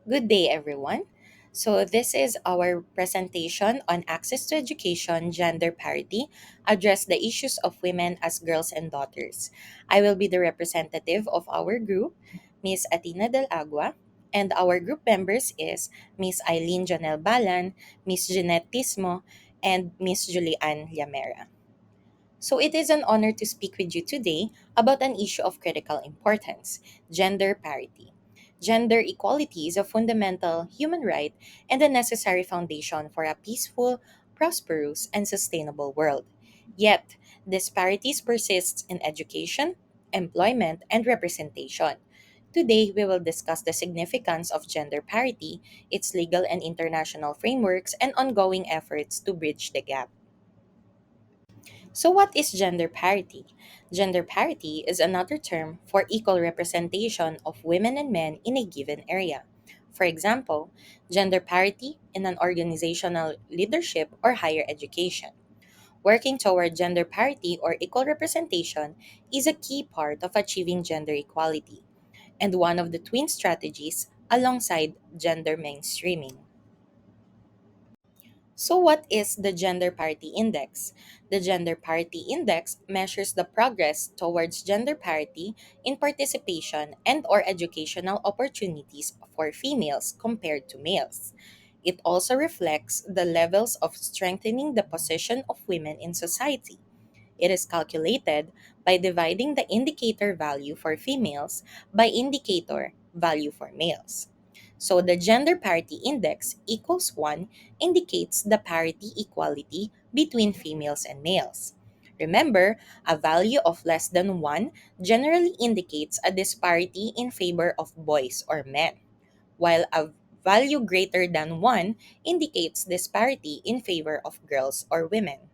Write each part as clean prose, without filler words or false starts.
Good day, everyone. So, this is our presentation on access to education, gender parity, address the issues of women as girls and daughters. I will be the representative of our group, Miss Atina Del Agua, and our group members is Miss Eileen Janel Balan, Miss Jeanette Tismo, and Miss Julianne Llamera. So it is an honor to speak with you today about an issue of critical importance: gender parity. Gender equality is a fundamental human right and a necessary foundation for a peaceful, prosperous, and sustainable world. Yet, disparities persist in education, employment, and representation. Today, we will discuss the significance of gender parity, its legal and international frameworks, and ongoing efforts to bridge the gap. So, what is gender parity? Gender parity is another term for equal representation of women and men in a given area. For example, gender parity in an organizational leadership or higher education. Working toward gender parity or equal representation is a key part of achieving gender equality and one of the twin strategies alongside gender mainstreaming. So, what is the Gender Parity Index? The Gender Parity Index measures the progress towards gender parity in participation and/or educational opportunities for females compared to males. It also reflects the levels of strengthening the position of women in society. It is calculated by dividing the indicator value for females by indicator value for males. So the gender parity index equals 1 indicates the parity equality between females and males. Remember, a value of less than 1 generally indicates a disparity in favor of boys or men, while a value greater than 1 indicates disparity in favor of girls or women.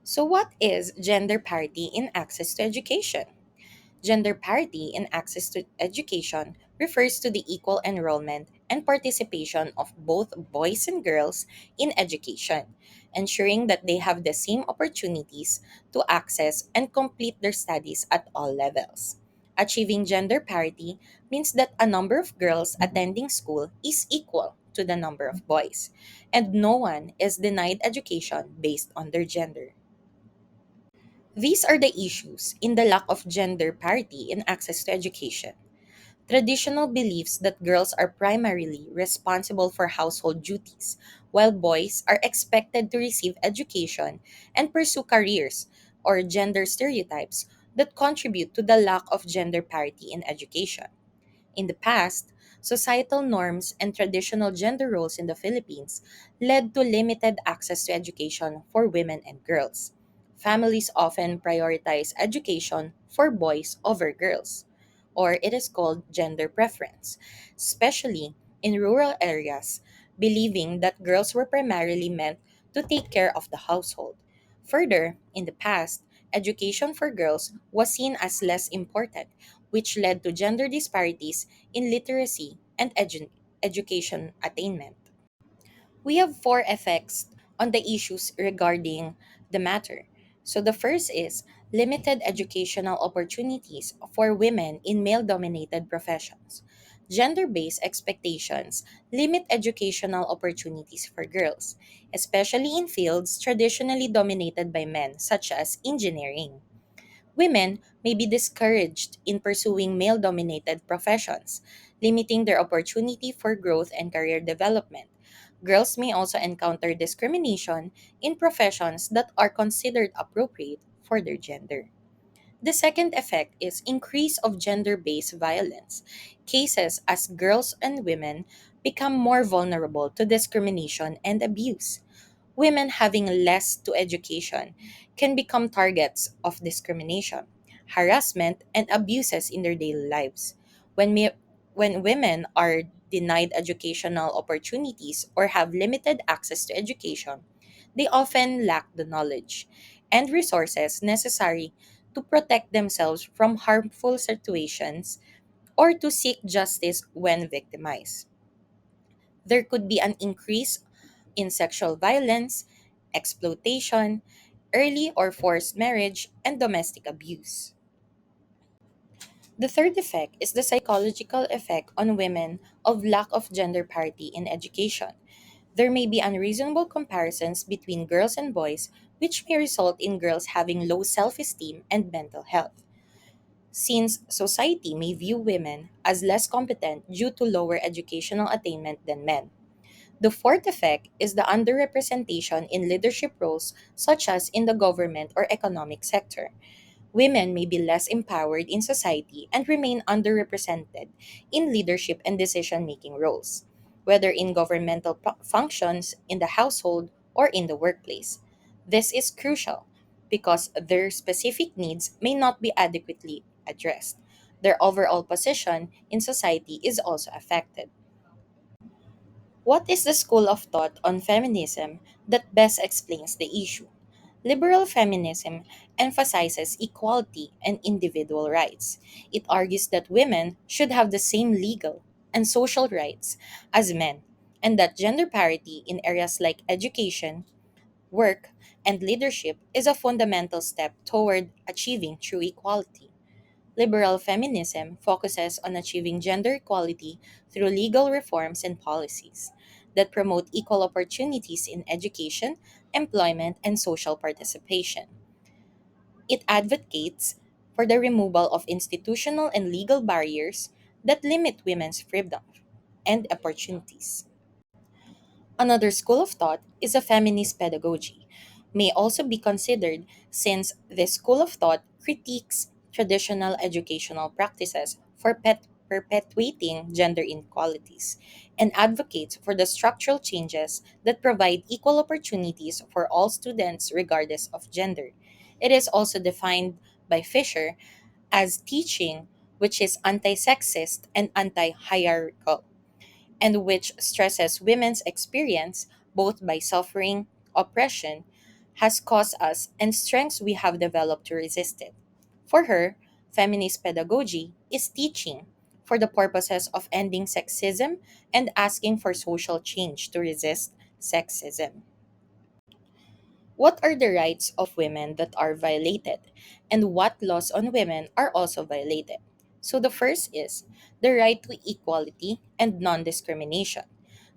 So, what is gender parity in access to education? Gender parity in access to education refers to the equal enrollment and participation of both boys and girls in education, ensuring that they have the same opportunities to access and complete their studies at all levels. Achieving gender parity means that a number of girls attending school is equal to the number of boys, and no one is denied education based on their gender. These are the issues in the lack of gender parity in access to education. Traditional beliefs that girls are primarily responsible for household duties, while boys are expected to receive education and pursue careers, or gender stereotypes that contribute to the lack of gender parity in education. In the past, societal norms and traditional gender roles in the Philippines led to limited access to education for women and girls. Families often prioritize education for boys over girls, or it is called gender preference, especially in rural areas, believing that girls were primarily meant to take care of the household. Further, in the past, education for girls was seen as less important, which led to gender disparities in literacy and education attainment. We have four effects on the issues regarding the matter. So the first is limited educational opportunities for women in male dominated professions. Gender based expectations limit educational opportunities for girls, especially in fields traditionally dominated by men, such as engineering. Women may be discouraged in pursuing male dominated professions, limiting their opportunity for growth and career development. Girls may also encounter discrimination in professions that are considered appropriate for their gender. The second effect is increase of gender-based violence. Cases as girls and women become more vulnerable to discrimination and abuse. Women having less to education can become targets of discrimination, harassment, and abuses in their daily lives. When, me- when women are denied educational opportunities or have limited access to education, they often lack the knowledge and resources necessary to protect themselves from harmful situations or to seek justice when victimized. There could be an increase in sexual violence, exploitation, early or forced marriage, and domestic abuse. The third effect is the psychological effect on women of lack of gender parity in education. There may be unreasonable comparisons between girls and boys, which may result in girls having low self esteem and mental health, since society may view women as less competent due to lower educational attainment than men. The fourth effect is the underrepresentation in leadership roles, such as in the government or economic sector. Women may be less empowered in society and remain underrepresented in leadership and decision making roles, whether in governmental functions, in the household, or in the workplace. This is crucial because their specific needs may not be adequately addressed. Their overall position in society is also affected. What is the school of thought on feminism that best explains the issue? Liberal feminism emphasizes equality and individual rights. It argues that women should have the same legal and social rights as men, and that gender parity in areas like education, work, and leadership is a fundamental step toward achieving true equality. Liberal feminism focuses on achieving gender equality through legal reforms and policies that promote equal opportunities in education, employment, and social participation. It advocates for the removal of institutional and legal barriers that limit women's freedom and opportunities. Another school of thought is a feminist pedagogy, may also be considered since this school of thought critiques traditional educational practices for perpetuating gender inequalities and advocates for the structural changes that provide equal opportunities for all students regardless of gender. It is also defined by Fisher as teaching which is anti sexist and anti hierarchical and which stresses women's experience, both by suffering, oppression, has caused us, and strengths we have developed to resist it. For her, feminist pedagogy is teaching for the purposes of ending sexism and asking for social change to resist sexism. What are the rights of women that are violated? And what laws on women are also violated? So, the first is the right to equality and non discrimination.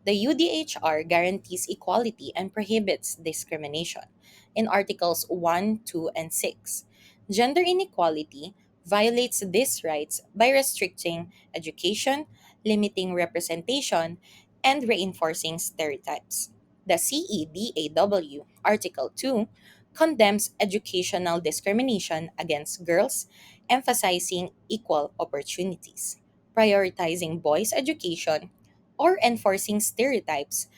The UDHR guarantees equality and prohibits discrimination in Articles 1, 2, and 6. Gender inequality violates these rights by restricting education, limiting representation, and reinforcing stereotypes. The CEDAW, Article 2, condemns educational discrimination against girls, emphasizing equal opportunities, prioritizing boys' education, or enforcing stereotypes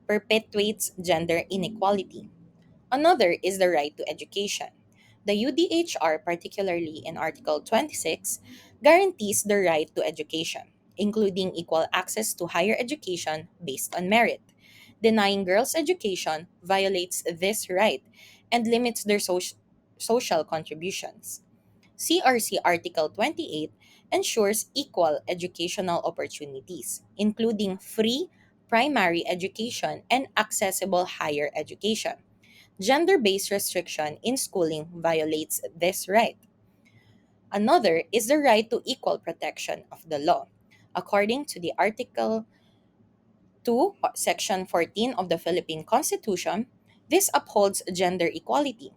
perpetuates gender inequality. Another is the right to education. The UDHR, particularly in Article 26, guarantees the right to education, including equal access to higher education based on merit. Denying girls education violates this right and limits their social contributions. CRC Article 28 ensures equal educational opportunities, including free primary education and accessible higher education. Gender based restriction in schooling violates this right. Another is the right to equal protection of the law. According to the Article 2, Section 14 of the Philippine Constitution, this upholds gender equality.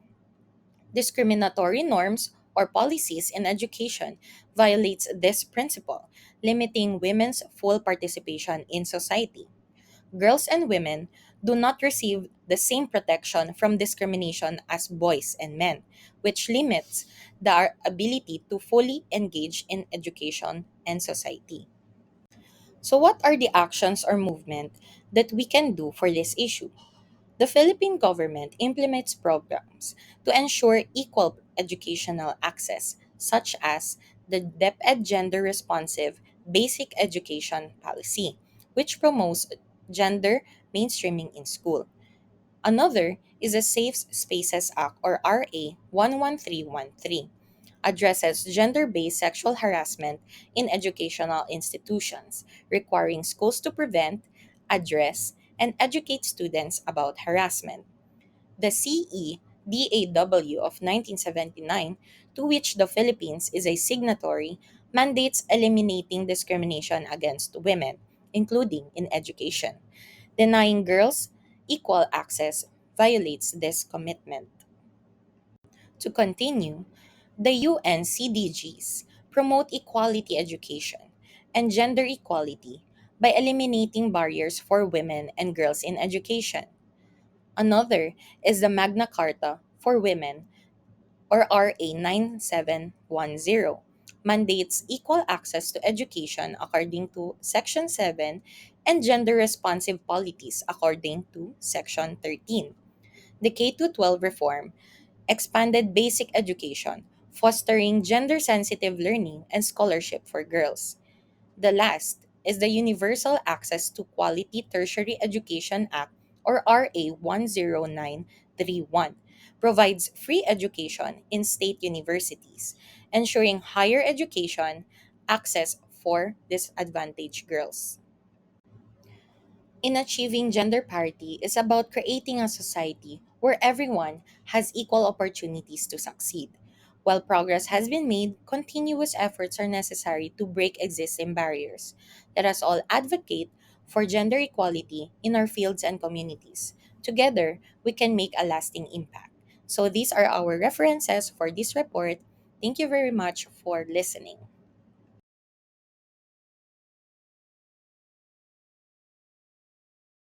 Discriminatory norms or policies in education violates this principle, limiting women's full participation in society. Girls and women do not receive the same protection from discrimination as boys and men, which limits their ability to fully engage in education and society. So, what are the actions or movement that we can do for this issue? The Philippine government implements programs to ensure equal educational access, such as the DepEd Gender Responsive Basic Education Policy, which promotes gender mainstreaming in school. Another is the Safe Spaces Act, or RA 11313, addresses gender based sexual harassment in educational institutions, requiring schools to prevent, address, and educate students about harassment. The CEDAW of 1979, to which the Philippines is a signatory, mandates eliminating discrimination against women, including in education. Denying girls equal access violates this commitment. To continue, the UN CDGs promote equality education and gender equality by eliminating barriers for women and girls in education. Another is the Magna Carta for Women, or RA 9710, mandates equal access to education according to Section 7 and gender responsive policies according to Section 13. The K 12 reform expanded basic education, fostering gender sensitive learning and scholarship for girls. The last is the Universal Access to Quality Tertiary Education Act, or RA 10931, provides free education in state universities, ensuring higher education access for disadvantaged girls. In achieving gender parity is about creating a society where everyone has equal opportunities to succeed. While progress has been made, continuous efforts are necessary to break existing barriers. Let us all advocate for gender equality in our fields and communities. Together, we can make a lasting impact. So, these are our references for this report. Thank you very much for listening.